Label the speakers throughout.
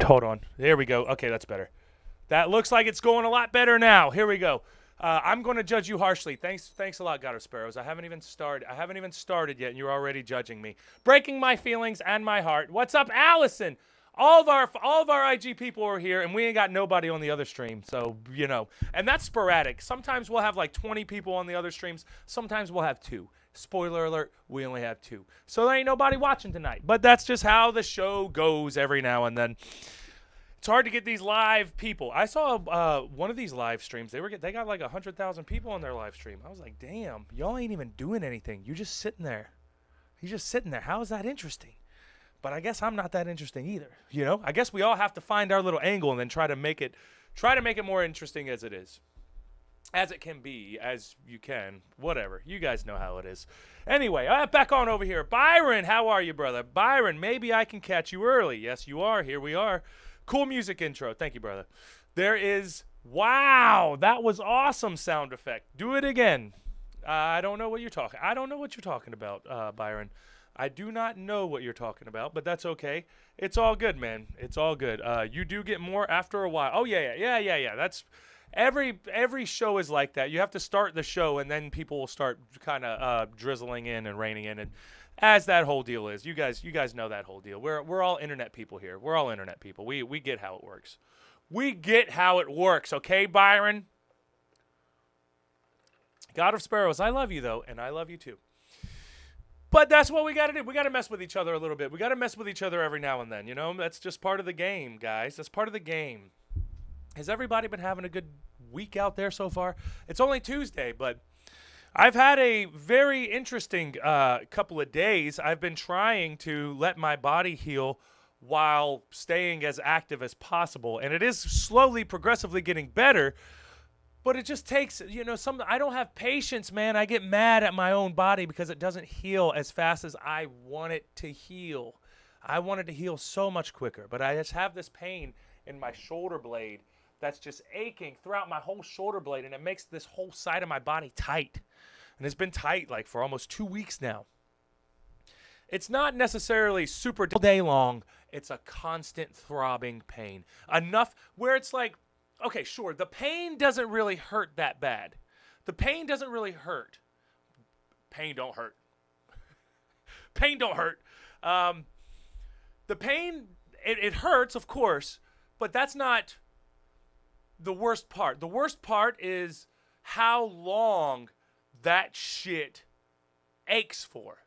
Speaker 1: Hold on. There we go. Okay, that's better. That looks like it's going a lot better now. Here we go. I'm going to judge you harshly. Thanks a lot, God of Sparrows. I haven't even started yet, and you're already judging me, breaking my feelings and my heart. What's up, Allison? All of our IG people are here, and we ain't got nobody on the other stream. So and that's sporadic. Sometimes we'll have like 20 people on the other streams. Sometimes we'll have 2. Spoiler alert: we only have 2. So there ain't nobody watching tonight. But that's just how the show goes every now and then. It's hard to get these live people. I saw one of these live streams. They got like 100,000 people on their live stream. I was like, damn, y'all ain't even doing anything. You're just sitting there. You're just sitting there. How is that interesting? But I guess I'm not that interesting either. I guess we all have to find our little angle and then try to make it more interesting as it is. As it can be, as you can. Whatever. You guys know how it is. Anyway, back on over here. Byron, how are you, brother? Byron, maybe I can catch you early. Yes, you are. Here we are. Cool music intro. Thank you, brother. There is, wow, that was awesome sound effect. Do it again. I don't know what you're talking about, Byron. I do not know what you're talking about, but that's okay. It's all good, man. It's all good. You do get more after a while. Oh, yeah. That's every show is like that. You have to start the show, and then people will start kind of drizzling in and raining in, and as that whole deal is. You guys know that whole deal. We're all internet people here. We're all internet people. We get how it works. We get how it works, okay, Byron? God of Sparrows, I love you, though, and I love you, too. But that's what we got to do. We got to mess with each other a little bit. We got to mess with each other every now and then, That's just part of the game, guys. That's part of the game. Has everybody been having a good week out there so far? It's only Tuesday, but I've had a very interesting couple of days. I've been trying to let my body heal while staying as active as possible, and it is slowly, progressively getting better. But it just takes, I don't have patience, man. I get mad at my own body because it doesn't heal as fast as I want it to heal. I want it to heal so much quicker, but I just have this pain in my shoulder blade that's just aching throughout my whole shoulder blade, and it makes this whole side of my body tight. And it's been tight like for almost 2 weeks now. It's not necessarily super day long. It's a constant throbbing pain. Enough where it's like, okay, sure, the pain doesn't really hurt that bad. The pain doesn't really hurt. Pain don't hurt. Pain don't hurt. The pain, it hurts, of course, but that's not the worst part. The worst part is how long that shit aches for.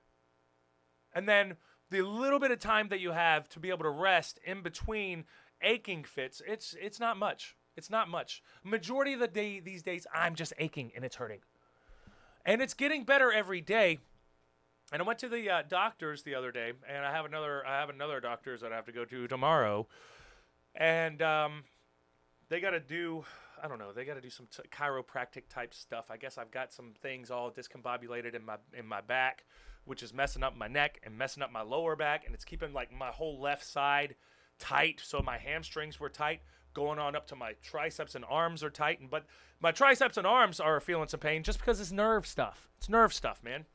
Speaker 1: And then the little bit of time that you have to be able to rest in between aching fits, it's not much. It's not much. Majority of the day these days, I'm just aching and it's hurting. And it's getting better every day. And I went to the doctors the other day, and I have another doctor's that I have to go to tomorrow. And they got to do, I don't know, they got to do some chiropractic type stuff. I guess I've got some things all discombobulated in my back, which is messing up my neck and messing up my lower back, and it's keeping like my whole left side tight. So my hamstrings were tight, going on up to my triceps and arms are tight. But my triceps and arms are feeling some pain just because it's nerve stuff. It's nerve stuff, man.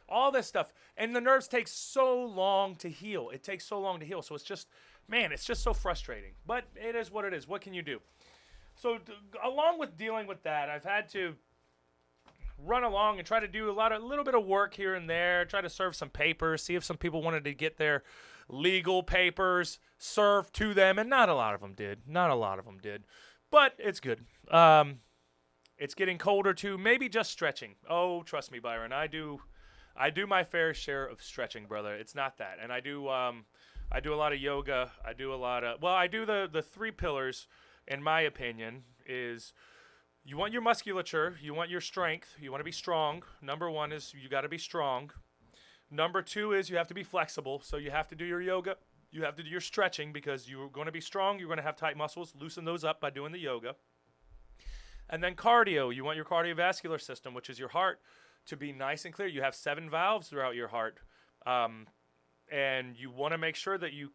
Speaker 1: All this stuff. And the nerves take so long to heal. It takes so long to heal. So it's just, man, it's just so frustrating. But it is what it is. What can you do? So along with dealing with that, I've had to run along and try to do a little bit of work here and there, try to serve some papers, see if some people wanted to get their legal papers served to them, and not a lot of them did. Not a lot of them did. But it's good. It's getting colder too. Maybe just stretching. Oh, trust me, Byron. I do my fair share of stretching, brother. It's not that. And I do a lot of yoga. I do the 3 pillars, in my opinion, is you want your musculature, you want your strength, you want to be strong. Number 1 is you got to be strong. Number 2 is you have to be flexible. So you have to do your yoga. You have to do your stretching because you're going to be strong. You're going to have tight muscles. Loosen those up by doing the yoga. And then cardio. You want your cardiovascular system, which is your heart, to be nice and clear. You have 7 valves throughout your heart. And you want to make sure that you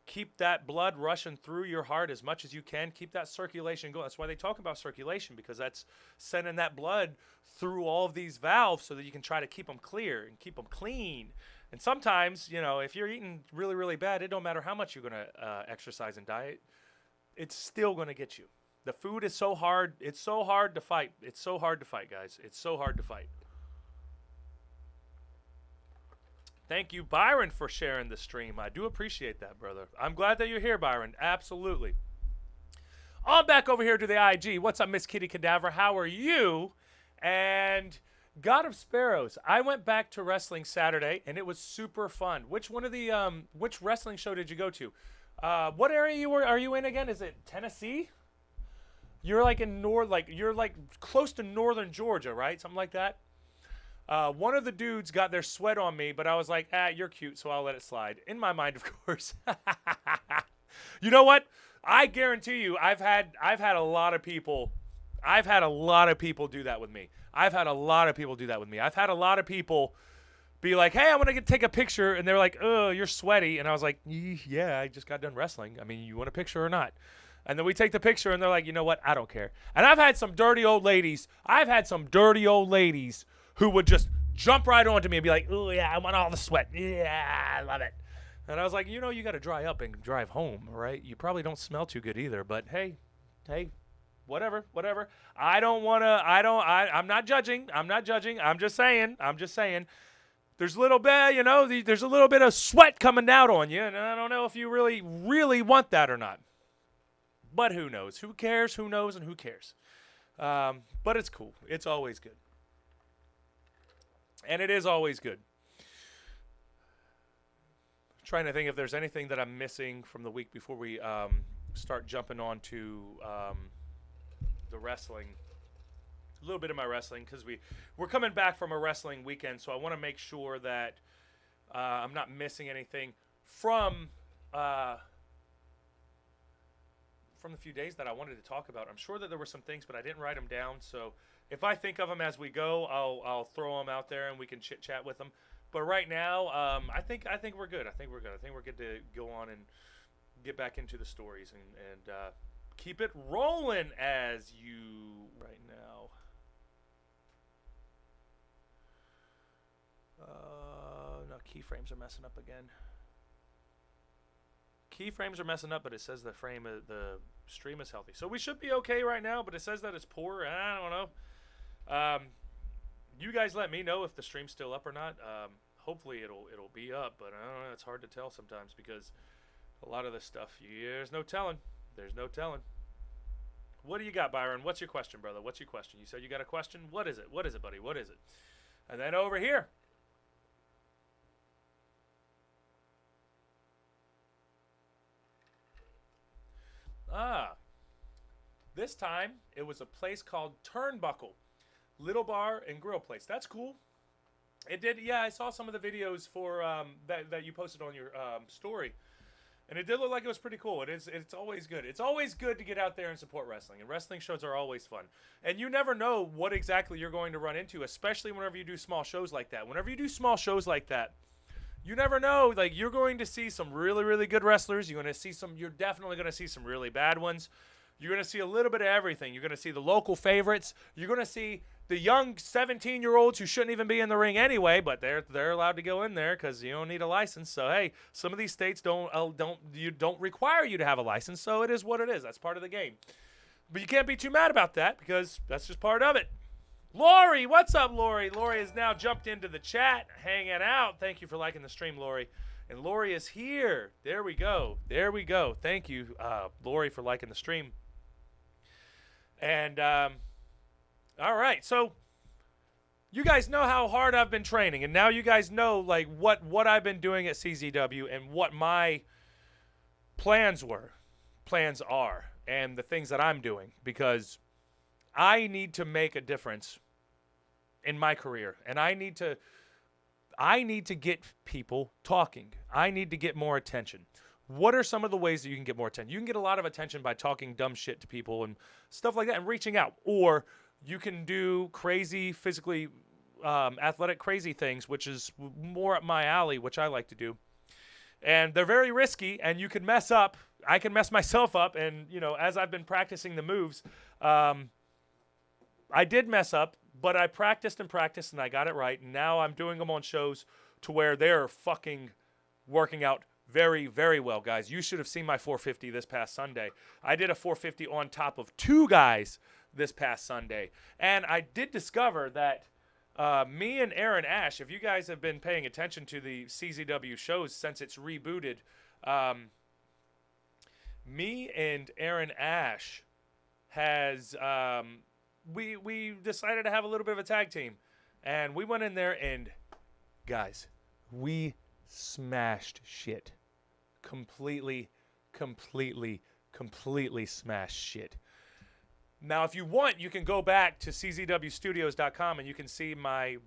Speaker 1: keep that blood rushing through your heart as much as you can. Keep that circulation going. That's why they talk about circulation, because that's sending that blood through all of these valves so that you can try to keep them clear and keep them clean And sometimes, you know, if you're eating really, really bad, it don't matter how much you're going to exercise and diet. It's still going to get you. The food is so hard. It's so hard to fight. It's so hard to fight, guys. It's so hard to fight. Thank you, Byron, for sharing the stream. I do appreciate that, brother. I'm glad that you're here, Byron. Absolutely. On back over here to the IG. What's up, Miss Kitty Cadaver? How are you? And God of Sparrows. I went back to wrestling Saturday, and it was super fun. Which one of the which wrestling show did you go to? What area are you in again? Is it Tennessee? You're like in you're like close to northern Georgia, right? Something like that. One of the dudes got their sweat on me, but I was like, you're cute, so I'll let it slide. In my mind, of course. You know what? I guarantee you, I've had a lot of people do that with me. I've had a lot of people be like, hey, I want to take a picture, and they're like, oh, you're sweaty, and I was like, yeah, I just got done wrestling. I mean, you want a picture or not? And then we take the picture, and they're like, you know what? I don't care. And I've had some dirty old ladies who would just jump right onto me and be like, oh, yeah, I want all the sweat. Yeah, I love it. And I was like, you know, you got to dry up and drive home, right? You probably don't smell too good either, but hey, whatever. I'm not judging. I'm just saying. There's a little bit, you know, there's a little bit of sweat coming out on you, and I don't know if you really, really want that or not. But who knows? Who cares? Who knows? And who cares? But it's cool. It's always good. And it is always good. I'm trying to think if there's anything that I'm missing from the week before we start jumping on to the wrestling. A little bit of my wrestling, because we're coming back from a wrestling weekend, so I want to make sure that I'm not missing anything from the few days that I wanted to talk about. I'm sure that there were some things, but I didn't write them down, so if I think of them as we go, I'll throw them out there and we can chit chat with them. But right now, I think we're good. I think we're good to go on and get back into the stories and keep it rolling as you right now. No, keyframes are messing up again. Keyframes are messing up, but it says the stream is healthy. So we should be okay right now, but it says that it's poor. I don't know. You guys let me know if the stream's still up or not. Hopefully it'll be up, but I don't know. It's hard to tell sometimes because a lot of this stuff, there's no telling. There's no telling. What do you got, Byron? What's your question, brother? What's your question? You said you got a question? What is it? What is it, buddy? What is it? And then over here. This time it was a place called Turnbuckle, little bar and grill place. That's cool. It did, yeah. I saw some of the videos for that you posted on your story, and it did look like it was pretty cool. It's always good. It's always good to get out there and support wrestling, and wrestling shows are always fun. And you never know what exactly you're going to run into, especially whenever you do small shows like that. Whenever you do small shows like that, you never know. Like, you're going to see some really, really good wrestlers. You're definitely going to see some really bad ones. You're going to see a little bit of everything. You're going to see the local favorites. You're going to see the young 17-year-olds who shouldn't even be in the ring anyway, but they're allowed to go in there because you don't need a license. So hey, some of these states don't require you to have a license. So it is what it is. That's part of the game. But you can't be too mad about that because that's just part of it. Lori, what's up, Lori? Lori has now jumped into the chat, hanging out. Thank you for liking the stream, Lori. And Lori is here. There we go. There we go. Thank you, Lori, for liking the stream. And all right, so you guys know how hard I've been training, and now you guys know like what I've been doing at CZW and what my plans are, and the things that I'm doing, because I need to make a difference in my career, and I need to get people talking. I need to get more attention. What are some of the ways that you can get more attention? You can get a lot of attention by talking dumb shit to people and stuff like that and reaching out. Or you can do crazy, physically athletic, crazy things, which is more up my alley, which I like to do. And they're very risky, and you can mess up. I can mess myself up. And, you know, as I've been practicing the moves, I did mess up, but I practiced and I got it right. And now I'm doing them on shows to where they're fucking working out very, very well, guys. You should have seen my 450 this past Sunday. I did a 450 on top of 2 guys this past Sunday. And I did discover that me and Aaron Ash, if you guys have been paying attention to the CZW shows since it's rebooted, me and Aaron Ash has, we decided to have a little bit of a tag team. And we went in there and, guys, we smashed shit. Completely smashed shit. Now, if you want, you can go back to czwstudios.com and you can see my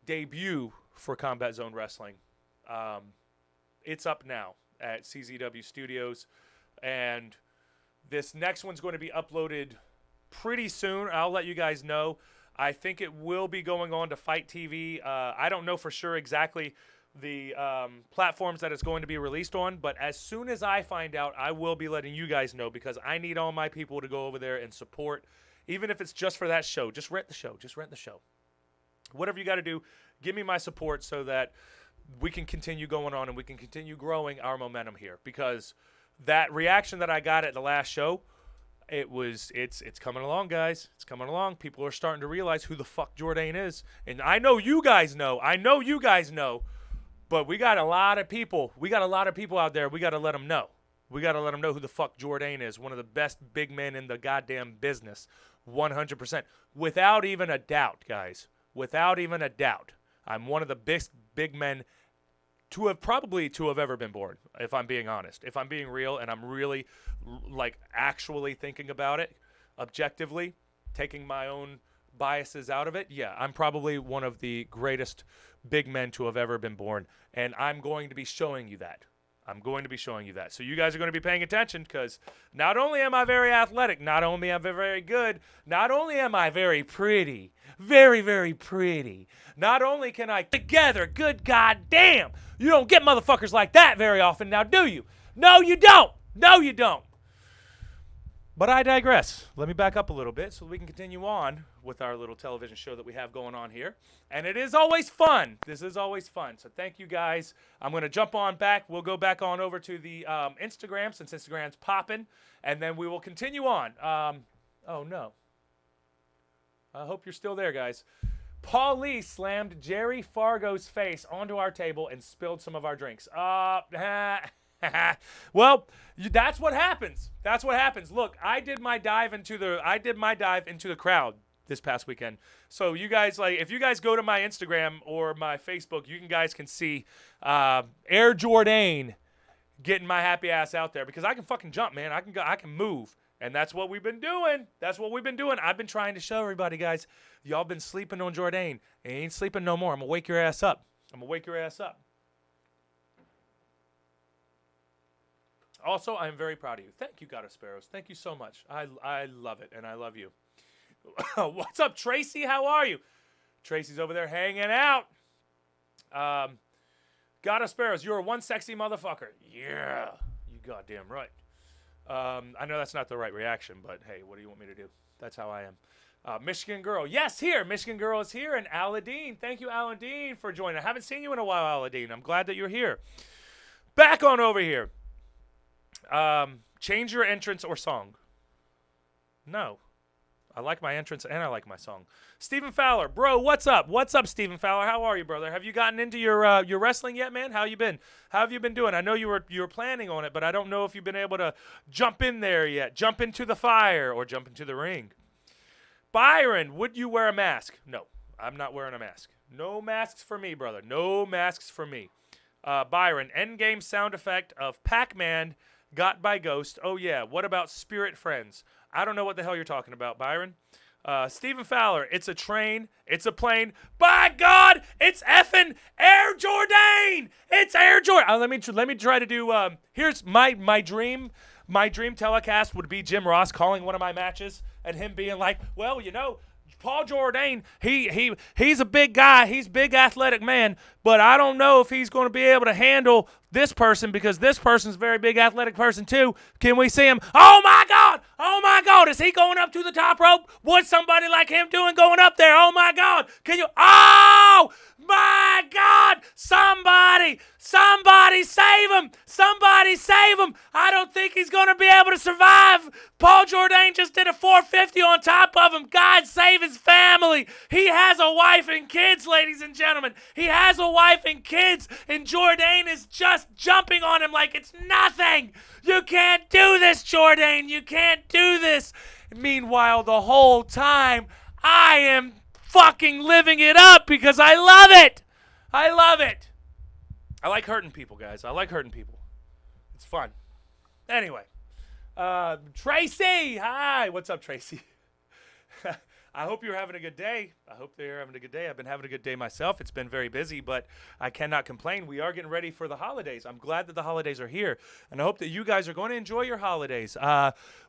Speaker 1: debut for Combat Zone Wrestling. It's up now at CZW Studios, and this next one's going to be uploaded pretty soon. I'll let you guys know. I think it will be going on to Fight TV. I don't know for sure exactly the platforms that it's going to be released on, but as soon as I find out, I will be letting you guys know, because I need all my people to go over there and support, even if it's just for that show. Just rent the show. Just rent the show. Whatever you got to do, give me my support so that we can continue going on and we can continue growing our momentum here, because that reaction that I got at the last show, it's coming along, guys. It's coming along. People are starting to realize who the fuck Jordane is. And I know you guys know. But we got a lot of people. We got a lot of people out there. We got to let them know. We got to let them know who the fuck Jordane is. One of the best big men in the goddamn business. 100%. Without even a doubt, guys. Without even a doubt. I'm one of the best big men to have ever been born, if I'm being honest. If I'm being real and I'm really, actually thinking about it, objectively, taking my own biases out of it, yeah, I'm probably one of the greatest big men to have ever been born. And I'm going to be showing you that. So you guys are going to be paying attention, because not only am I very athletic, not only am I very good, not only am I very pretty, very, very pretty, not only can I together, good goddamn, you don't get motherfuckers like that very often now, do you? No, you don't. No, you don't. But I digress. Let me back up a little bit so we can continue on with our little television show that we have going on here. And it is always fun. This is always fun. So thank you, guys. I'm going to jump on back. We'll go back on over to the Instagram, since Instagram's popping. And then we will continue on. Oh, no. I hope you're still there, guys. Paul Lee slammed Jerry Fargo's face onto our table and spilled some of our drinks. Well, that's what happens. That's what happens. Look, I did my dive into the crowd this past weekend. So you guys, if you guys go to my Instagram or my Facebook, you guys can see Air Jordane getting my happy ass out there, because I can fucking jump, man. I can move. And that's what we've been doing. I've been trying to show everybody, guys. Y'all been sleeping on Jordane. He ain't sleeping no more. I'm going to wake your ass up. Also, I'm very proud of you. Thank you, God of Sparrows. Thank you so much. I love it, and I love you. What's up, Tracy? How are you? Tracy's over there hanging out. God of Sparrows, you're one sexy motherfucker. Yeah, you goddamn right. I know that's not the right reaction, but hey, what do you want me to do? That's how I am. Michigan Girl. Yes, here. Michigan Girl is here. And Aladine. Thank you, Aladine, for joining. I haven't seen you in a while, Aladine. I'm glad that you're here. Back on over here. Change your entrance or song. No. I like my entrance and I like my song. Stephen Fowler. Bro, what's up? What's up, Stephen Fowler? How are you, brother? Have you gotten into your wrestling yet, man? How you been? How have you been doing? I know you were planning on it, but I don't know if you've been able to jump in there yet. Jump into the fire or jump into the ring. Byron, would you wear a mask? No, I'm not wearing a mask. No masks for me, brother. No masks for me. Byron, endgame sound effect of Pac-Man got by Ghost. Oh, yeah. What about Spirit Friends? I don't know what the hell you're talking about, Byron. Stephen Fowler, it's a train. It's a plane. By God, it's effing Air Jordane. It's Air Jordane. Let me try to do, here's my dream. My dream telecast would be Jim Ross calling one of my matches and him being like, well, you know, Paul Jordane, he's a big guy. He's a big athletic man, but I don't know if he's going to be able to handle this person because this person's a very big athletic person too. Can we see him? Oh my God! Oh my God! Is he going up to the top rope? What's somebody like him doing going up there? Oh my God! Can you? Oh my God! Somebody save him! Somebody save him! I don't think he's going to be able to survive. Paul Jordane just did a 450 on top of him. God save his family. He has a wife and kids, ladies and gentlemen. He has a wife and kids, and Jordane is just jumping on him like it's nothing. You can't do this, Jordane. You can't do this. Meanwhile, the whole time, I am fucking living it up because I love it. I love it. I like hurting people, guys. I like hurting people. It's fun. Anyway, Tracy. Hi. What's up, Tracy? I hope you're having a good day. I hope they're having a good day. I've been having a good day myself. It's been very busy, but I cannot complain. We are getting ready for the holidays. I'm glad that the holidays are here, and I hope that you guys are going to enjoy your holidays.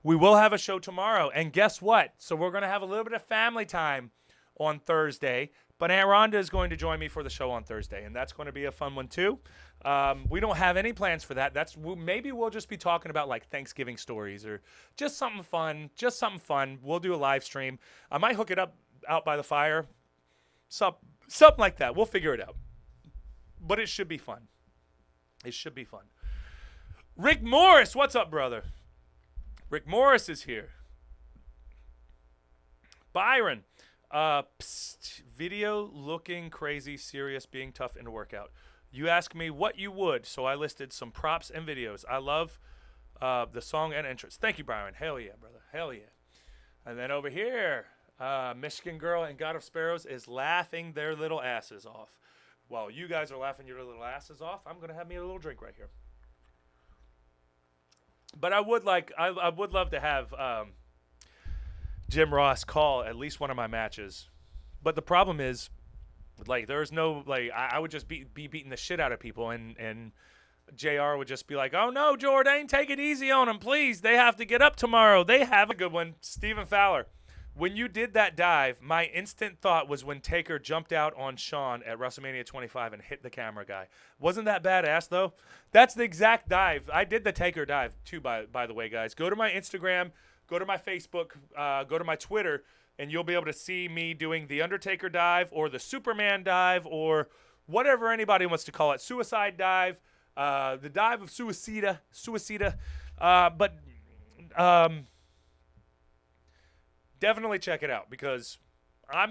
Speaker 1: We will have a show tomorrow, and guess what? So we're going to have a little bit of family time on Thursday, but Aunt Rhonda is going to join me for the show on Thursday, and that's going to be a fun one too. We don't have any plans for that. Maybe we'll just be talking about like Thanksgiving stories or just something fun. We'll do a live stream. I might hook it up out by the fire, something like that. We'll figure it out. But it should be fun. It should be fun. Rick Morris, what's up, brother? Rick Morris is here. Byron, video looking crazy, serious, being tough in a workout. You asked me what you would, so I listed some props and videos. I love the song and entrance. Thank you, Byron. Hell yeah, brother. Hell yeah. And then over here, Michigan Girl and God of Sparrows is laughing their little asses off. While you guys are laughing your little asses off, I'm going to have me a little drink right here. But I would love to have Jim Ross call at least one of my matches. But the problem is, like, there's no, like, I would just be beating the shit out of people, and JR would just be like, oh no, Jordane, take it easy on them, please. They have to get up tomorrow. They have a good one. Stephen Fowler, when you did that dive, my instant thought was when Taker jumped out on Shawn at WrestleMania 25 and hit the camera guy. Wasn't that badass, though? That's the exact dive. I did the Taker dive, too, by the way, guys. Go to my Instagram, go to my Facebook, go to my Twitter, and you'll be able to see me doing the Undertaker dive or the Superman dive or whatever anybody wants to call it. Suicide dive, the dive of Suicida. But definitely check it out because I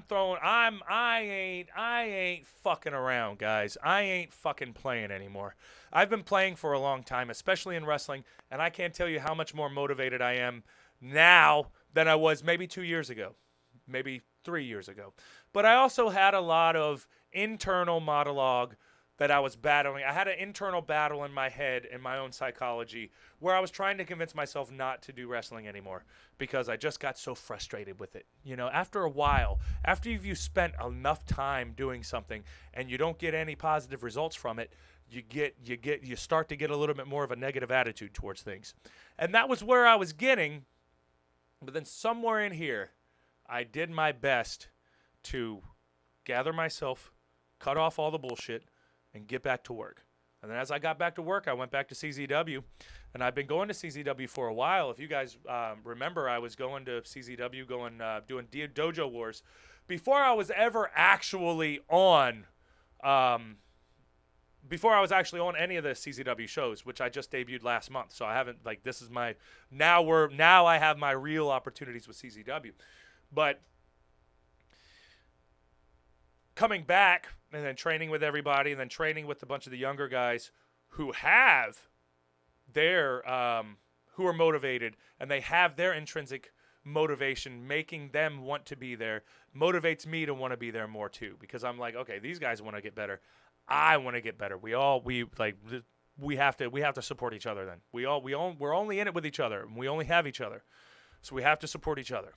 Speaker 1: ain't fucking around, guys. I ain't fucking playing anymore. I've been playing for a long time, especially in wrestling, and I can't tell you how much more motivated I am now than I was maybe 2 years ago. Maybe 3 years ago. But I also had a lot of internal monologue that I was battling. I had an internal battle in my head, in my own psychology, where I was trying to convince myself not to do wrestling anymore because I just got so frustrated with it. You know, after a while, after you've spent enough time doing something and you don't get any positive results from it, you start to get a little bit more of a negative attitude towards things. And that was where I was getting, but then somewhere in here, I did my best to gather myself, cut off all the bullshit, and get back to work. And then as I got back to work, I went back to CZW, and I've been going to CZW for a while. If you guys remember, I was going to CZW, doing Dojo Wars before I was ever actually on. Before I was actually on any of the CZW shows, which I just debuted last month, so I haven't this is my now I have my real opportunities with CZW. But coming back and then training with everybody and then training with a bunch of the younger guys who have their who are motivated and they have their intrinsic motivation making them want to be there motivates me to want to be there more too, because I'm like, okay, these guys want to get better. I want to get better. We have to support each other then. We're only in it with each other, and we only have each other. So we have to support each other.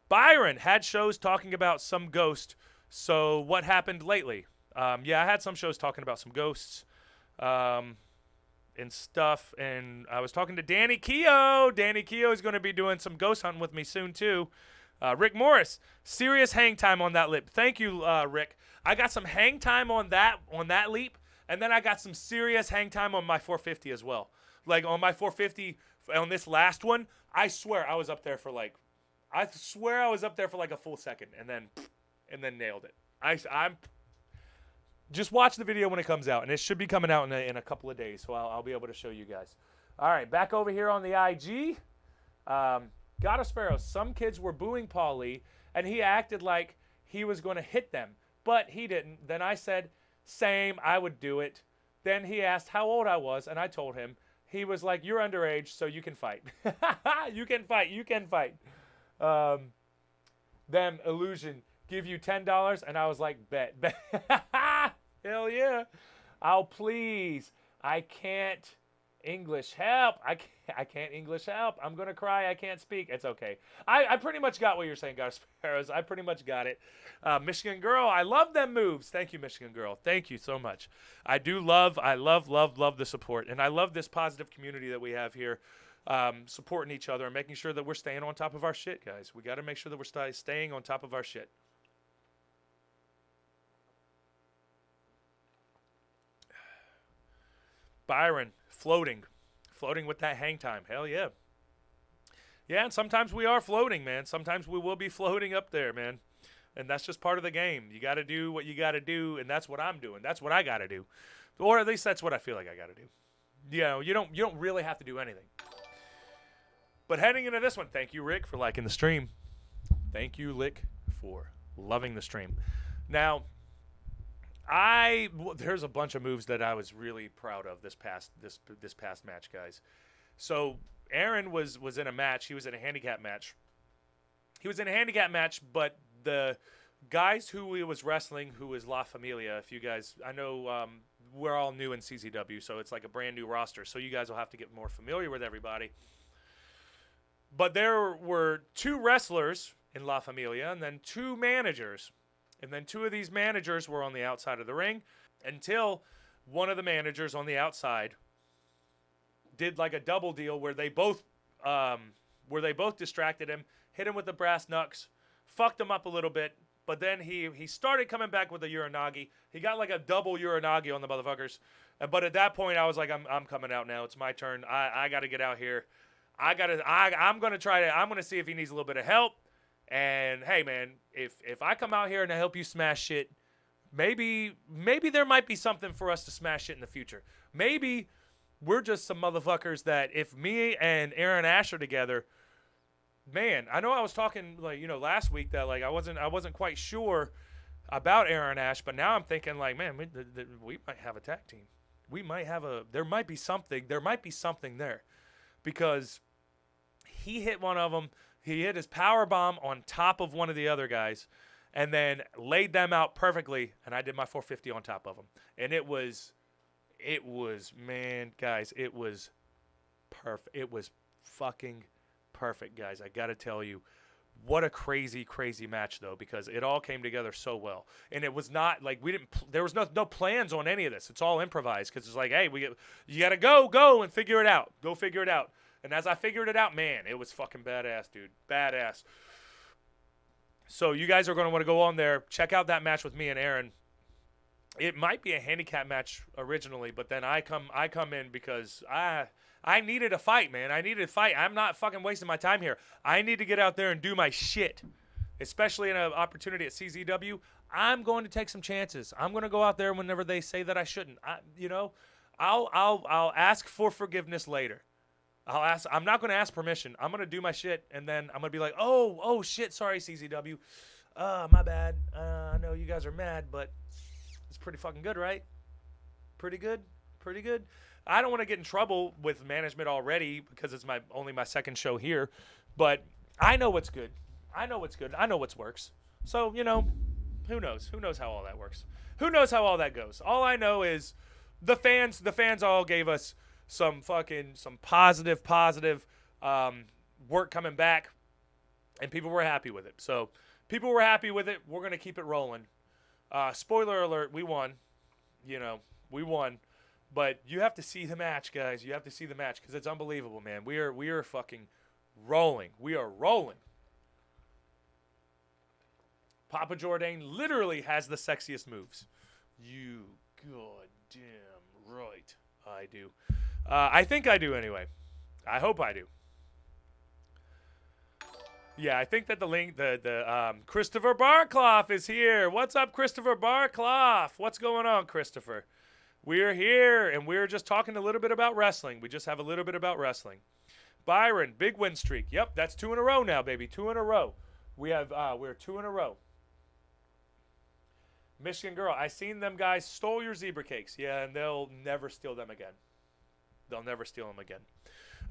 Speaker 1: Byron had shows talking about some ghost. So what happened lately? Yeah, I had some shows talking about some ghosts and stuff. And I was talking to Danny Keogh. Danny Keogh is going to be doing some ghost hunting with me soon, too. Rick Morris, serious hang time on that leap. Thank you, Rick. I got some hang time on that leap, and then I got some serious hang time on my 450 as well. Like on my 450 on this last one, I swear I was up there for like a full second, and then nailed it. I'm just watch the video when it comes out, and it should be coming out in a couple of days, so I'll be able to show you guys. All right, back over here on the IG. Got a Sparrow. Some kids were booing Paul Lee, and he acted like he was going to hit them, but he didn't. Then I said, same, I would do it. Then he asked how old I was, and I told him. He was like, you're underage, so you can fight. You can fight. Then Illusion, give you $10, and I was like, bet. Hell yeah. I'll please. I can't English help. I can't English help. I'm going to cry. I can't speak. It's okay. I pretty much got what you're saying, guys. Sparrows. I pretty much got it. Michigan Girl, I love them moves. Thank you, Michigan Girl. Thank you so much. I love the support. And I love this positive community that we have here, supporting each other and making sure that we're staying on top of our shit, guys. We got to make sure that we're staying on top of our shit. Byron, floating with that hang time. Hell yeah. Yeah, and sometimes we are floating, man. Sometimes we will be floating up there, man. And that's just part of the game. You got to do what you got to do, and that's what I'm doing. That's what I got to do. Or at least that's what I feel like I got to do. You know, you don't really have to do anything. But heading into this one, thank you, Rick, for liking the stream. Thank you, Lick, for loving the stream. Now, there's a bunch of moves that I was really proud of this past match, guys. So Aaron was in a match. He was in a handicap match. But the guys who he was wrestling, who was La Familia, if you guys, I know we're all new in CZW, so it's like a brand new roster. So you guys will have to get more familiar with everybody. But there were 2 wrestlers in La Familia and then 2 managers. And then 2 of these managers were on the outside of the ring until one of the managers on the outside did like a double deal where they both distracted him, hit him with the brass knucks, fucked him up a little bit, but then he started coming back with a Uranagi. He got like a double Uranagi on the motherfuckers. But at that point I was like, I'm coming out now. It's my turn. I got to get out here. I'm going to see if he needs a little bit of help. And hey, man, if I come out here and I help you smash shit, maybe there might be something for us to smash shit in the future. Maybe we're just some motherfuckers that if me and Aaron Ash are together, man, I know I was talking like, you know, last week that like I wasn't quite sure about Aaron Ash, but now I'm thinking like, man, we might have a tag team. There might be something there, because he hit one of them. He hit his power bomb on top of one of the other guys and then laid them out perfectly, and I did my 450 on top of them. And it was, man, guys, it was perfect. It was fucking perfect, guys. I got to tell you, what a crazy, crazy match, though, because it all came together so well. And it was not like there was no plans on any of this. It's all improvised because it's like, hey, you got to go and figure it out. Go figure it out. And as I figured it out, man, it was fucking badass, dude. Badass. So you guys are going to want to go on there. Check out that match with me and Aaron. It might be a handicap match originally, but then I come in because I needed a fight, man. I needed a fight. I'm not fucking wasting my time here. I need to get out there and do my shit, especially in an opportunity at CZW. I'm going to take some chances. I'm going to go out there whenever they say that I shouldn't. I'll ask for forgiveness later. I'm not going to ask permission. I'm going to do my shit, and then I'm going to be like, oh, shit, sorry, CZW. My bad. I know you guys are mad, but it's pretty fucking good, right? Pretty good? I don't want to get in trouble with management already because it's only my second show here, but I know what's good. I know what works. So, you know, who knows? Who knows how all that works? Who knows how all that goes? All I know is the fans all gave us some positive work coming back, and people were happy with it. So people were happy with it. We're going to keep it rolling. Spoiler alert, we won. You know, we won. But you have to see the match, guys. You have to see the match because it's unbelievable, man. We are fucking rolling. We are rolling. Papa Jordane literally has the sexiest moves. You goddamn right. I do. I think I do anyway. I hope I do. Yeah, I think that the Christopher Barclough is here. What's up, Christopher Barclough? What's going on, Christopher? We're here, and we're just talking a little bit about wrestling. We just have a little bit about wrestling. Byron, big win streak. Yep, that's 2 in a row now, baby. 2 in a row. We're 2 in a row. Michigan Girl, I seen them guys stole your zebra cakes. Yeah, and they'll never steal them again. They'll never steal them again.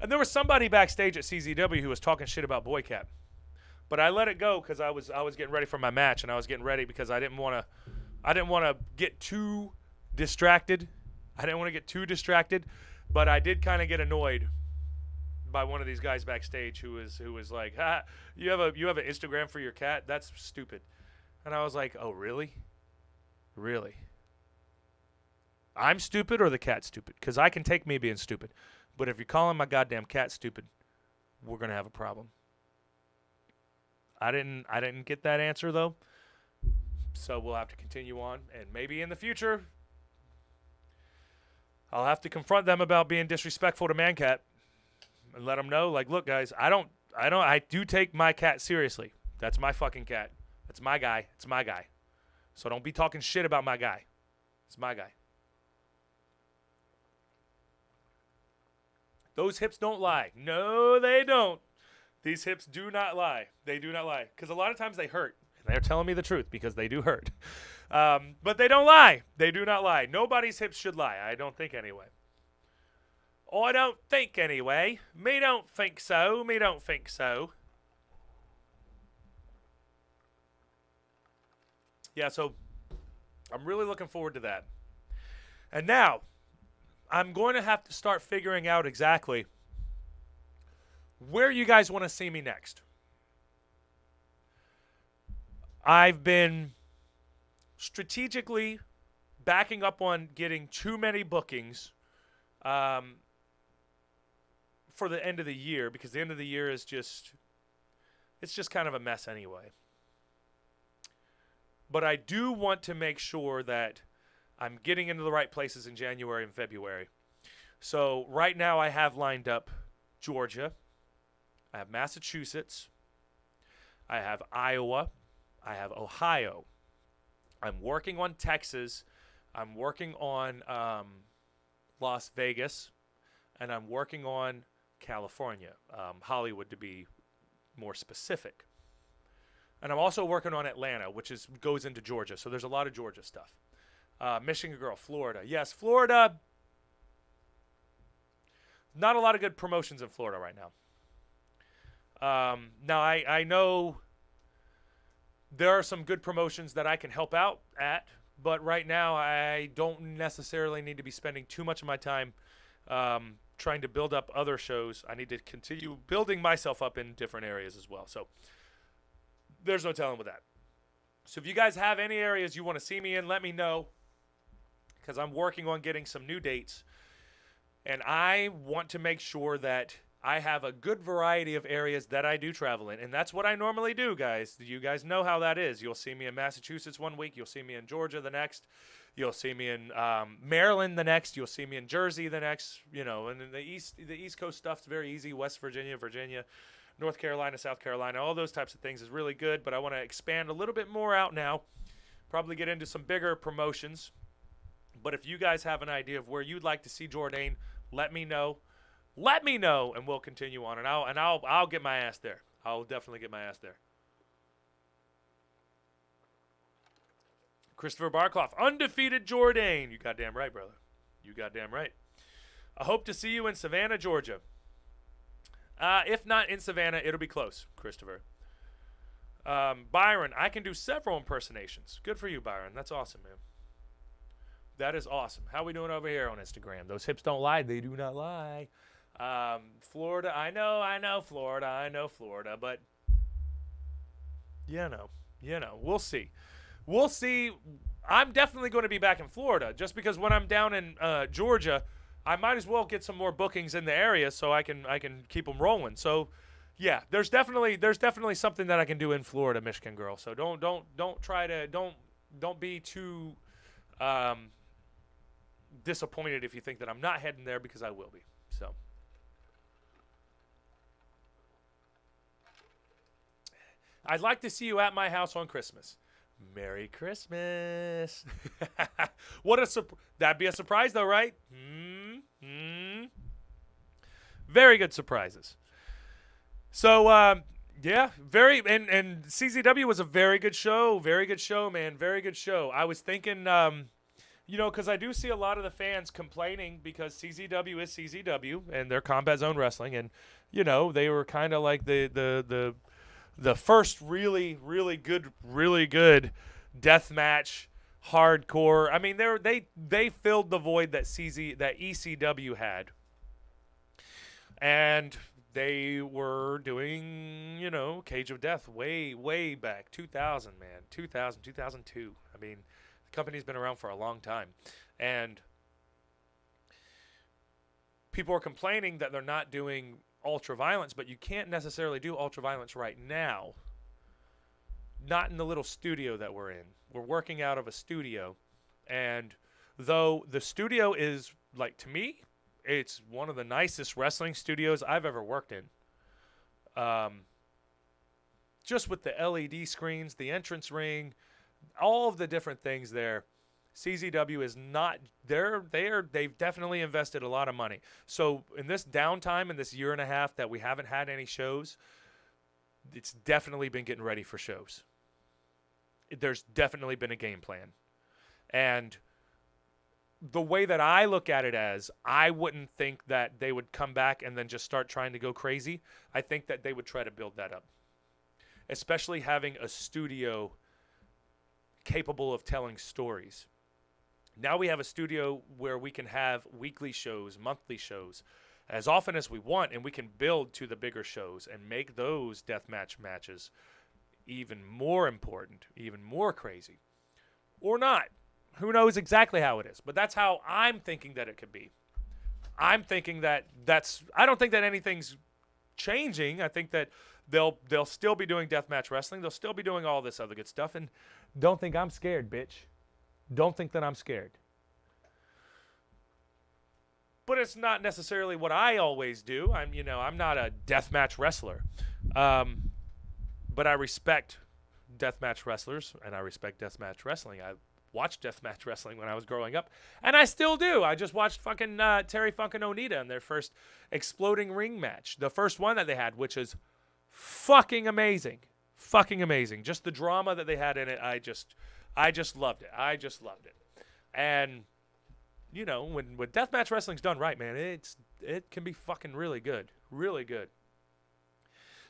Speaker 1: And there was somebody backstage at CZW who was talking shit about Boycat. But I let it go because I was getting ready for my match, and I was getting ready because I didn't want to get too distracted. But I did kind of get annoyed by one of these guys backstage who was like, you have an Instagram for your cat? That's stupid. And I was like, oh, really? Really? I'm stupid or the cat's stupid? Because I can take me being stupid. But if you're calling my goddamn cat stupid, we're going to have a problem. I didn't get that answer, though. So we'll have to continue on. And maybe in the future, I'll have to confront them about being disrespectful to Mancat. And let them know, like, look, guys, I do take my cat seriously. That's my fucking cat. That's my guy. It's my guy. So don't be talking shit about my guy. It's my guy. Those hips don't lie. No, they don't. These hips do not lie. They do not lie. Because a lot of times they hurt. And they're telling me the truth because they do hurt. But they don't lie. They do not lie. Nobody's hips should lie. I don't think anyway. I don't think anyway. Me don't think so. Me don't think so. Yeah, so I'm really looking forward to that. And now, I'm going to have to start figuring out exactly where you guys want to see me next. I've been strategically backing up on getting too many bookings for the end of the year, because the end of the year is just kind of a mess anyway. But I do want to make sure that I'm getting into the right places in January and February. So right now I have lined up Georgia. I have Massachusetts. I have Iowa. I have Ohio. I'm working on Texas. I'm working on Las Vegas. And I'm working on California, Hollywood to be more specific. And I'm also working on Atlanta, which goes into Georgia. So there's a lot of Georgia stuff. Michigan Girl, Florida. Yes, Florida. Not a lot of good promotions in Florida right now. Now, I know there are some good promotions that I can help out at, but right now I don't necessarily need to be spending too much of my time trying to build up other shows. I need to continue building myself up in different areas as well. So there's no telling with that. So if you guys have any areas you want to see me in, let me know, because I'm working on getting some new dates. And I want to make sure that I have a good variety of areas that I do travel in. And that's what I normally do, guys. You guys know how that is. You'll see me in Massachusetts one week. You'll see me in Georgia the next. You'll see me in Maryland the next. You'll see me in Jersey the next. You know, and the East Coast stuff's very easy. West Virginia, North Carolina, South Carolina, all those types of things is really good. But I want to expand a little bit more out now. Probably get into some bigger promotions. But if you guys have an idea of where you'd like to see Jordane, let me know. Let me know, and we'll continue on. And I'll get my ass there. I'll definitely get my ass there. Christopher Barclough, undefeated Jordane. You goddamn right, brother. You goddamn right. I hope to see you in Savannah, Georgia. If not in Savannah, it'll be close, Christopher. Byron, I can do several impersonations. Good for you, Byron. That's awesome, man. That is awesome. How we doing over here on Instagram? Those hips don't lie. They do not lie. Florida, I know Florida, but you know, we'll see. We'll see. I'm definitely going to be back in Florida, just because when I'm down in Georgia, I might as well get some more bookings in the area so I can keep them rolling. So, Yeah, there's definitely something that I can do in Florida, Michigan girl. So don't try to don't be too um, disappointed if you think that I'm not heading there because I will be. So I'd like to see you at my house on Christmas. Merry Christmas. What a that'd be a surprise though, right? Very good surprises. So yeah, very and CZW was a very good show. Very good show, man. Very good show. I was thinking because I do see a lot of the fans complaining because CZW is CZW and they're Combat Zone Wrestling, and they were kind of like the first really good death match hardcore. I mean, they filled the void that ECW had, and they were doing Cage of Death way back 2000, man, 2000, 2002. I mean, the company's been around for a long time, and people are complaining that they're not doing ultra violence, but you can't necessarily do ultra violence right now. Not in the little studio that we're in. We're working out of a studio, and though the studio is, like, to me, it's one of the nicest wrestling studios I've ever worked in. Um, just with the LED screens, the entrance ring, all of the different things there. CZW is not they've definitely invested a lot of money. So in this downtime, in this year and a half that we haven't had any shows, it's definitely been getting ready for shows. There's definitely been a game plan. And the way that I look at it as, I wouldn't think that they would come back and then just start trying to go crazy. I think that they would try to build that up. Especially having a studio capable of telling stories. Now we have a studio where we can have weekly shows, monthly shows, as often as we want, and we can build to the bigger shows and make those deathmatch matches even more important, even more crazy. Or not. Who knows exactly how it is, but that's how I'm thinking that it could be. I'm thinking that I don't think that anything's changing. I think that they'll still be doing deathmatch wrestling. They'll still be doing all this other good stuff, and don't think I'm scared, bitch. Don't think that I'm scared. But it's not necessarily what I always do. I'm not a deathmatch wrestler. But I respect deathmatch wrestlers, and I respect deathmatch wrestling. I watched deathmatch wrestling when I was growing up, and I still do. I just watched fucking Terry Funk and Onita in their first exploding ring match, the first one that they had, which is fucking amazing, fucking amazing. Just the drama that they had in it, I just loved it. I just loved it. And when deathmatch wrestling's done right, man, it can be fucking really good, really good.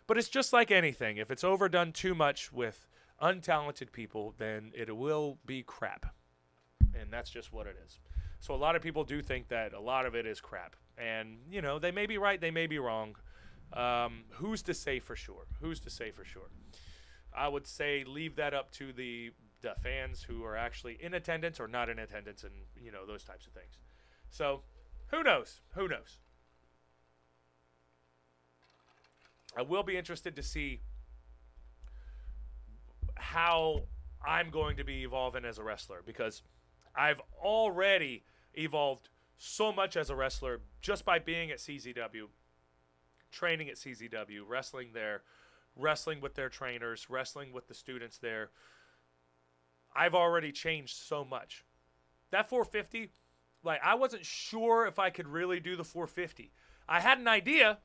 Speaker 1: But it's just like anything. If it's overdone too much with untalented people, then it will be crap. And that's just what it is. So a lot of people do think that a lot of it is crap. And, they may be right, they may be wrong. Who's to say for sure? Who's to say for sure? I would say leave that up to the fans who are actually in attendance or not in attendance and, those types of things. So, who knows? Who knows? I will be interested to see how I'm going to be evolving as a wrestler, because I've already evolved so much as a wrestler just by being at CZW, training at CZW, wrestling there, wrestling with their trainers, wrestling with the students there. I've already changed so much. That 450, I wasn't sure if I could really do the 450. I had an idea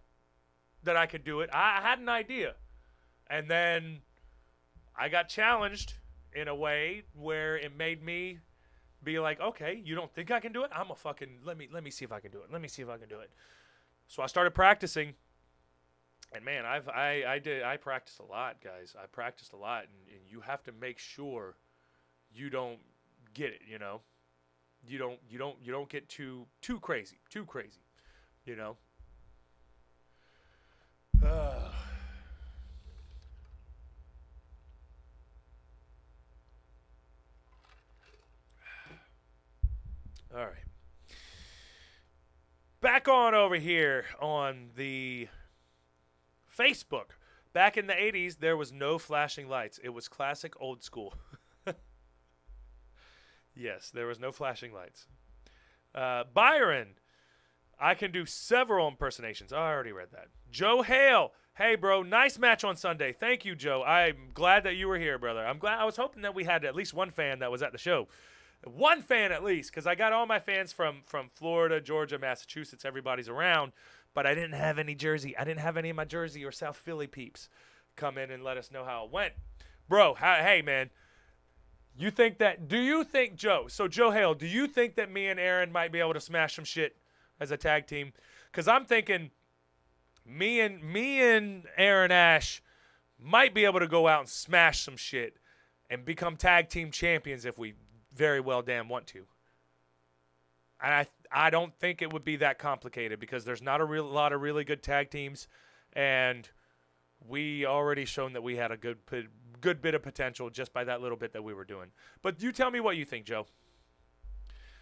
Speaker 1: that I could do it. I had an idea. And then I got challenged in a way where it made me be like, okay, you don't think I can do it? I'm a fucking, let me see if I can do it. Let me see if I can do it. So I started practicing. And man, I practiced a lot, guys. I practiced a lot, and you have to make sure you don't get it, You don't get too crazy, All right. Back on over here on the Facebook. Back in the 80s, there was no flashing lights. It was classic old school. Yes, there was no flashing lights. Byron, I can do several impersonations. Oh, I already read that. Joe Hale. Hey, bro, nice match on Sunday. Thank you, Joe. I'm glad that you were here, brother. I'm glad. I was hoping that we had at least one fan that was at the show. One fan at least, because I got all my fans from Florida, Georgia, Massachusetts. Everybody's around, but I didn't have any Jersey. I didn't have any of my Jersey or South Philly peeps come in and let us know how it went. Bro, hey, man. Do you think, Joe, so Joe Hale, do you think that me and Aaron might be able to smash some shit as a tag team? Because I'm thinking me and Aaron Ash might be able to go out and smash some shit and become tag team champions if we very well damn want to. And I don't think it would be that complicated because there's not a lot of really good tag teams, and we already shown that we had a good bit of potential just by that little bit that we were doing. But you tell me what you think, Joe.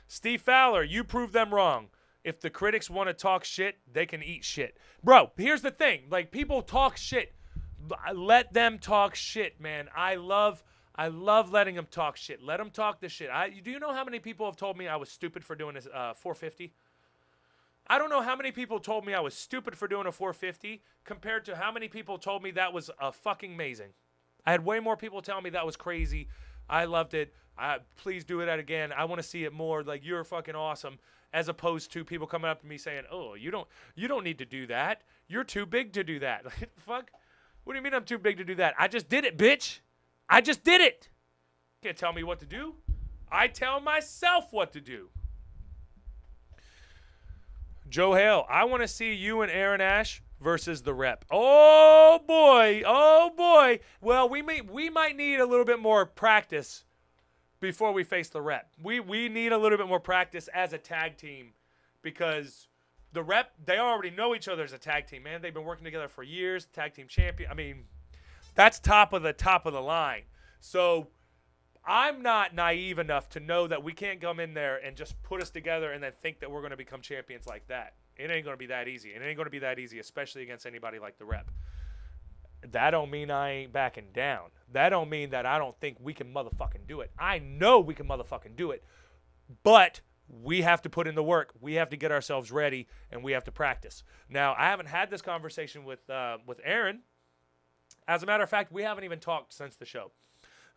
Speaker 1: Steve Fowler, you prove them wrong. If the critics want to talk shit, they can eat shit. Bro, here's the thing. Like, people talk shit. Let them talk shit, man. I love letting them talk shit. Let them talk the shit. Do you know how many people have told me I was stupid for doing a 450? I don't know how many people told me I was stupid for doing a 450 compared to how many people told me that was fucking amazing. I had way more people tell me that was crazy. I loved it. Please do it again. I want to see it more. Like, you're fucking awesome. As opposed to people coming up to me saying, "Oh, you don't need to do that. You're too big to do that." Like, fuck. What do you mean I'm too big to do that? I just did it, bitch. I just did it. Can't tell me what to do. I tell myself what to do. Joe Hale, I want to see you and Aaron Ash versus the Rep. Oh boy, oh boy. Well, we might need a little bit more practice before we face the Rep. We need a little bit more practice as a tag team because the Rep, they already know each other as a tag team, man. They've been working together for years, tag team champion. I mean, that's top of the line. So I'm not naive enough to know that we can't come in there and just put us together and then think that we're going to become champions like that. It ain't going to be that easy. It ain't going to be that easy, especially against anybody like the Rep. That don't mean I ain't backing down. That don't mean that I don't think we can motherfucking do it. I know we can motherfucking do it. But we have to put in the work. We have to get ourselves ready, and we have to practice. Now, I haven't had this conversation with Aaron. As a matter of fact, we haven't even talked since the show.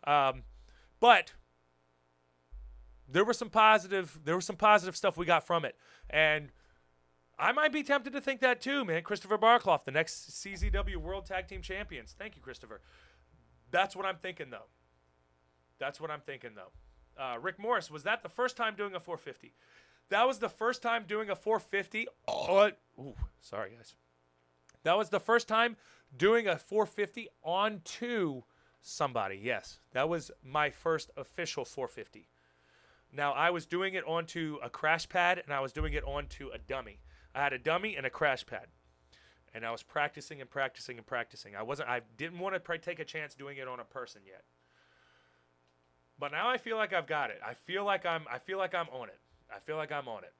Speaker 1: But there was some positive stuff we got from it. And I might be tempted to think that too, man. Christopher Barclough, the next CZW World Tag Team Champions. Thank you, Christopher. That's what I'm thinking, though. Rick Morris, was that the first time doing a 450? That was the first time doing a 450. Sorry, guys. That was the first time doing a 450 onto somebody. Yes, that was my first official 450. Now, I was doing it onto a crash pad, and I was doing it onto a dummy. I had a dummy and a crash pad, and I was practicing and practicing and practicing. I didn't want to take a chance doing it on a person yet. But now I feel like I've got it. I feel like I'm on it.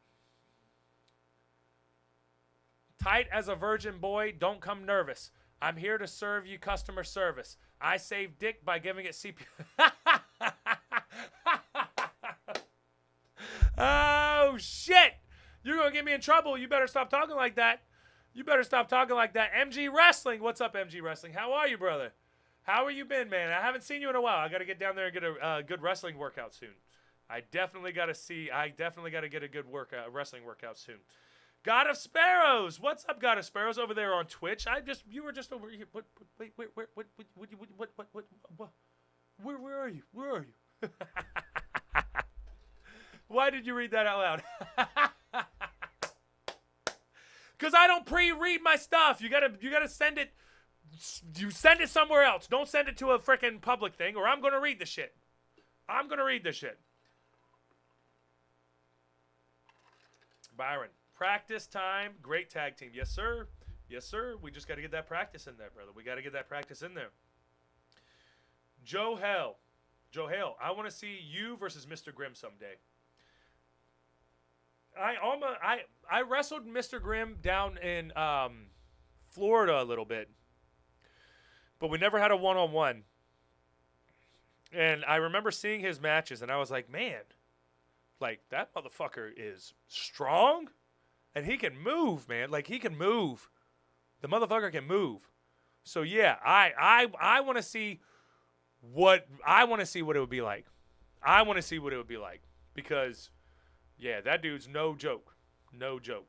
Speaker 1: Tight as a virgin boy, don't come nervous. I'm here to serve you customer service. I save dick by giving it CP. Oh, shit. You're going to get me in trouble. You better stop talking like that. MG Wrestling. What's up, MG Wrestling? How are you, brother? How are you been, man? I haven't seen you in a while. I got to get down there and get a good wrestling workout soon. I definitely got to get a good wrestling workout soon. God of Sparrows. What's up, God of Sparrows, over there on Twitch? You were just over here. Where are you? Where are you? Why did you read that out loud? Because I don't pre-read my stuff. You gotta send it. You send it somewhere else. Don't send it to a freaking public thing, or I'm gonna read the shit. Byron, practice time. Great tag team. Yes, sir. Yes, sir. We just got to get that practice in there, brother. We got to get that practice in there. Joe Hale, I want to see you versus Mr. Grimm someday. I wrestled Mr. Grimm down in Florida a little bit. but we never had a one-on-one. And I remember seeing his matches, and I was like, man, like, that motherfucker is strong, and he can move, man. Like, he can move. The motherfucker can move. So, yeah, I want to see what it would be like. I want to see what it would be like because, yeah, that dude's no joke. No joke.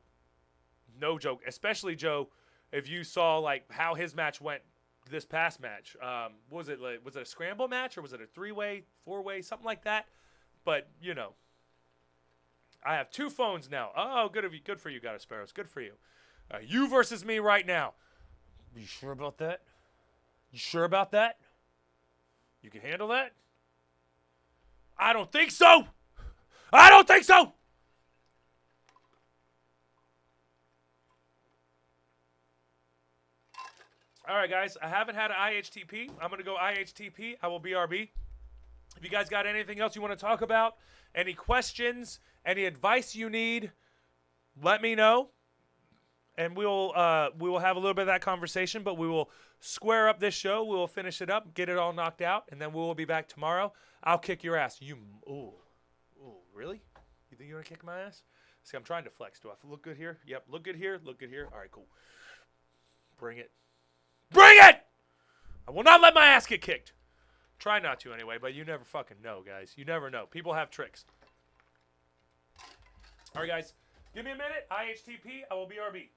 Speaker 1: No joke. Especially, Joe, if you saw, like, how his match went this past match. Was it a scramble match or was it a 3-way, 4-way, something like that? But, you know, I have 2 phones now. Oh, good of you. Good for you, God of Sparrows. Good for you. You versus me right now. You sure about that? You sure about that? You can handle that? I don't think so. I don't think so. All right, guys. I haven't had an IHTP. I'm going to go IHTP. I will BRB. If you guys got anything else you want to talk about, any questions, any advice you need, let me know. And we will have a little bit of that conversation, but we will square up this show. We will finish it up, get it all knocked out, and then we will be back tomorrow. I'll kick your ass. Really? You think you're going to kick my ass? See, I'm trying to flex. Do I look good here? Yep, look good here. Look good here. All right, cool. Bring it. Bring it! I will not let my ass get kicked. Try not to anyway, but you never fucking know, guys. You never know. People have tricks. All right, guys. Give me a minute. IHTP. I will BRB.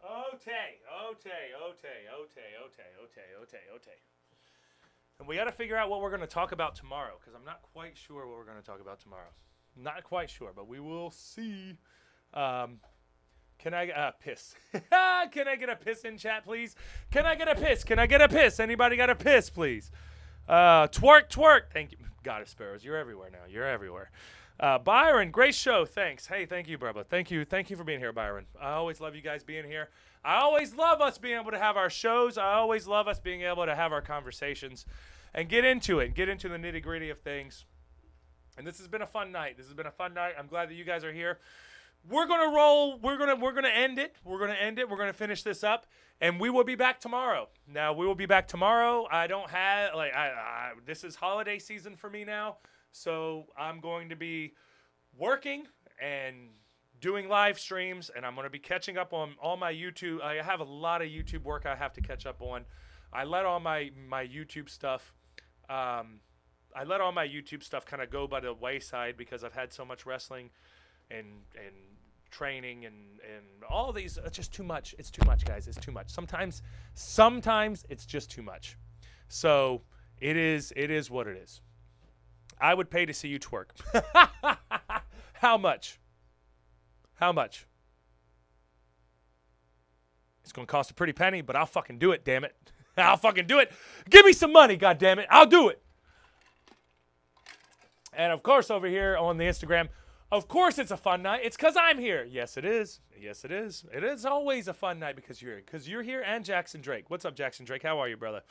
Speaker 1: Okay. And we got to figure out what we're going to talk about tomorrow because I'm not quite sure what we're going to talk about tomorrow. Not quite sure, but we will see. Can I piss? Can I get a piss in chat, please? Can I get a piss? Can I get a piss? Anybody got a piss, please? Twerk. Thank you. God of Sparrows, you're everywhere now. You're everywhere. Byron, great show. Thanks. Hey, thank you, brother. Thank you for being here, Byron. I always love you guys being here. I always love us being able to have our shows. I always love us being able to have our conversations and get into it, get into the nitty-gritty of things. And this has been a fun night. I'm glad that you guys are here. We're going to roll. We're going to end it. We're going to finish this up. And we will be back tomorrow. Now, we will be back tomorrow. I don't have, this is holiday season for me now. So I'm going to be working and doing live streams, and I'm going to be catching up on all my YouTube. I have a lot of YouTube work I have to catch up on. I let all my YouTube stuff, kind of go by the wayside because I've had so much wrestling and training and all of these. It's just too much. It's too much, guys. It's too much. Sometimes it's just too much. So it is what it is. I would pay to see you twerk. How much? It's going to cost a pretty penny, but I'll fucking do it, damn it. I'll fucking do it. Give me some money, goddammit. I'll do it. And, of course, over here on the Instagram, of course it's a fun night. It's because I'm here. Yes, it is. It is always a fun night because you're here. Because you're here and Jackson Drake. What's up, Jackson Drake? How are you, brother?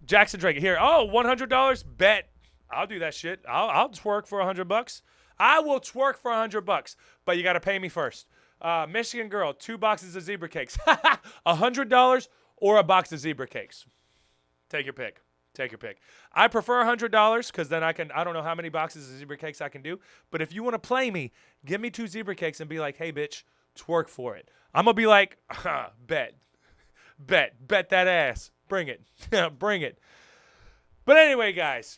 Speaker 1: Jackson Drake here. Oh, $100? Bet. I'll do that shit. I'll twerk for $100. I will twerk for $100, but you got to pay me first. Michigan girl, 2 boxes of zebra cakes. $100 or a box of zebra cakes. Take your pick. Take your pick. I prefer $100 because then I don't know how many boxes of zebra cakes I can do. But if you want to play me, give me 2 zebra cakes and be like, hey, bitch, twerk for it. I'm going to be like, bet that ass. Bring it. Bring it. But anyway, guys,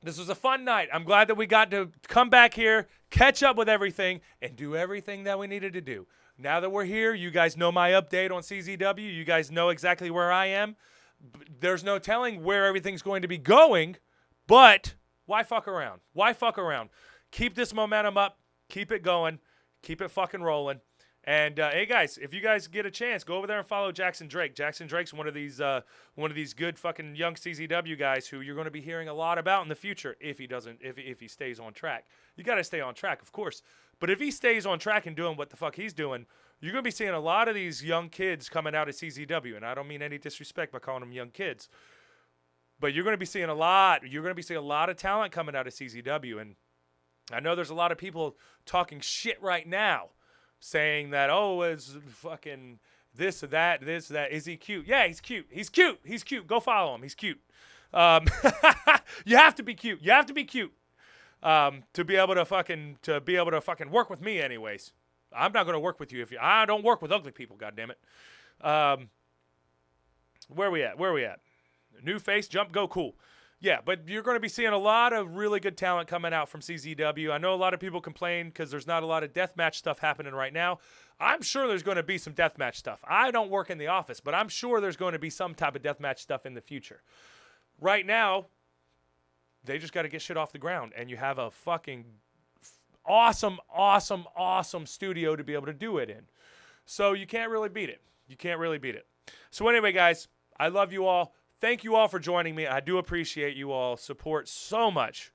Speaker 1: this was a fun night. I'm glad that we got to come back here, catch up with everything, and do everything that we needed to do. Now that we're here, you guys know my update on CZW. You guys know exactly where I am. There's no telling where everything's going to be going, but why fuck around? Why fuck around? Keep this momentum up. Keep it going. Keep it fucking rolling. And hey guys, if you guys get a chance, go over there and follow Jackson Drake. Jackson Drake's one of these good fucking young CZW guys who you're going to be hearing a lot about in the future if he stays on track. You got to stay on track, of course. But if he stays on track and doing what the fuck he's doing, you're going to be seeing a lot of these young kids coming out of CZW. And I don't mean any disrespect by calling them young kids. But you're going to be seeing a lot. You're going to be seeing a lot of talent coming out of CZW. And I know there's a lot of people talking shit right now saying that, oh, it's fucking this or that, this or that. Is he cute? Yeah, he's cute. He's cute. He's cute. Go follow him. He's cute. You have to be cute. You have to be cute to be able to fucking work with me anyways. I'm not going to work with you I don't work with ugly people, goddammit. Where we at? New face, jump, go, cool. Yeah, but you're going to be seeing a lot of really good talent coming out from CZW. I know a lot of people complain because there's not a lot of deathmatch stuff happening right now. I'm sure there's going to be some deathmatch stuff. I don't work in the office, but I'm sure there's going to be some type of deathmatch stuff in the future. Right now, they just got to get shit off the ground, and you have a fucking awesome studio to be able to do it in. So you can't really beat it. So anyway, guys, I love you all. Thank you all for joining me. I do appreciate you all support so much.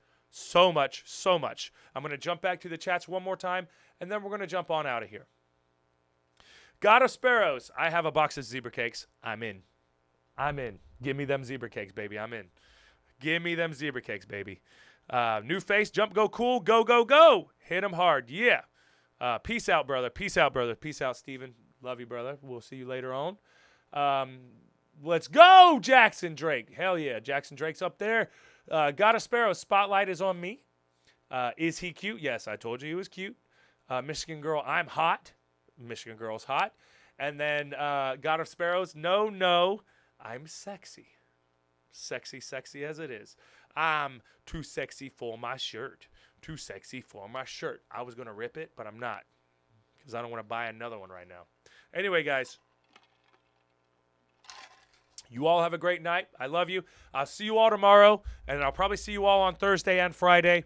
Speaker 1: I'm going to jump back to the chats one more time, and then we're going to jump on out of here. God of Sparrows. I have a box of zebra cakes. I'm in. Give me them zebra cakes, baby. I'm in. Give me them zebra cakes, baby. New face, jump, go, cool, go. Hit him hard, yeah. Peace out, brother. Peace out, Steven. Love you, brother. We'll see you later on. Let's go, Jackson Drake. Hell yeah, Jackson Drake's up there. God of Sparrow, spotlight is on me. Is he cute? Yes, I told you he was cute. Michigan Girl, I'm hot. Michigan Girl's hot. And then God of Sparrows, no, I'm sexy. Sexy as it is. I'm too sexy for my shirt. I was going to rip it, but I'm not because I don't want to buy another one right now. Anyway, guys. You all have a great night. I love you. I'll see you all tomorrow, and I'll probably see you all on Thursday and Friday.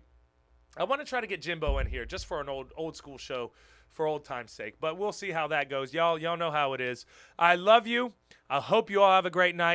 Speaker 1: I want to try to get Jimbo in here just for an old school show for old time's sake, but we'll see how that goes. Y'all know how it is. I love you. I hope you all have a great night.